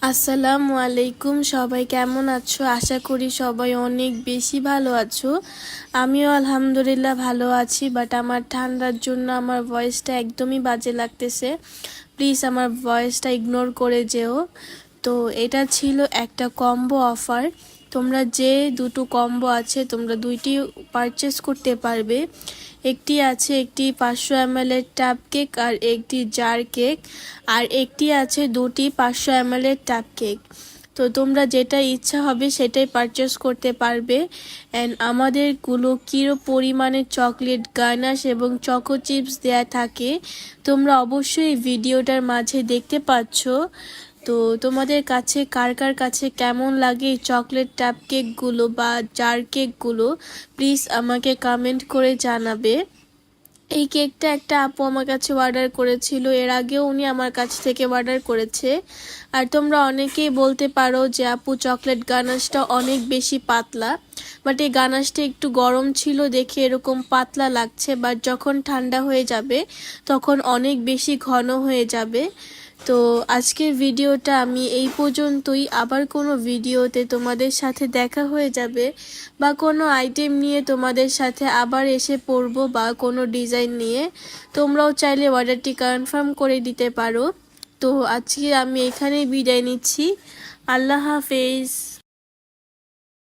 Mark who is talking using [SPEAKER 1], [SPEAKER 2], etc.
[SPEAKER 1] আসসালামু আলাইকুম। সবাই কেমন আছো? আশা করি সবাই অনেক বেশি ভালো আছো। আমিও আলহামদুলিল্লাহ ভালো আছি, বাট আমার ঠান্ডার জন্য আমার ভয়েসটা একদমই বাজে লাগতেছে। প্লিজ আমার ভয়েসটা ইগনোর করে যেও। তো এটা ছিল একটা কম্বো অফার। তোমরা যে দুটো কম্বো আছে তোমরা দুইটি পারচেস করতে পারবে। একটি আছে একটি 500 ml এর টাপ কেক আর একটি জার কেক, আর একটি আছে দুটি 500 ml এর টাপ কেক। তো তোমরা যেটা ইচ্ছা হবে সেটাই পারচেস করতে পারবে। অ্যান্ড আমাদেরগুলো কিরো পরিমাণে চকলেট গানাশ এবং চকো চিপস দেয়া থাকে তোমরা অবশ্যই ভিডিওটার মাঝে দেখতে পাচ্ছ। তো তোমাদের কাছে কার কার কাছে কেমন লাগে এই চকলেট টাপ কেকগুলো বা জার কেকগুলো, প্লিজ আমাকে কমেন্ট করে জানাবে। এই কেকটা একটা আপু আমার কাছে অর্ডার করেছিল, এর আগেও উনি আমার কাছ থেকে অর্ডার করেছে। আর তোমরা অনেকেই বলতে পারো যে আপু চকলেট গানাশটা অনেক বেশি পাতলা, বাট এই গানাশটা একটু গরম ছিল দেখে এরকম পাতলা লাগছে, বাট যখন ঠান্ডা হয়ে যাবে তখন অনেক বেশি ঘন হয়ে যাবে। তো আজকের ভিডিওটা আমি এই পর্যন্তই। আবার কোনো ভিডিওতে তোমাদের সাথে দেখা হয়ে যাবে, বা কোনো আইটেম নিয়ে তোমাদের সাথে আবার এসে পড়বো, বা কোনো ডিজাইন নিয়ে। তোমরাও চাইলে অর্ডারটি কনফার্ম করে দিতে পারো। তো আজকে আমি এখানেই বিদায় নিচ্ছি। আল্লাহ হাফেজ।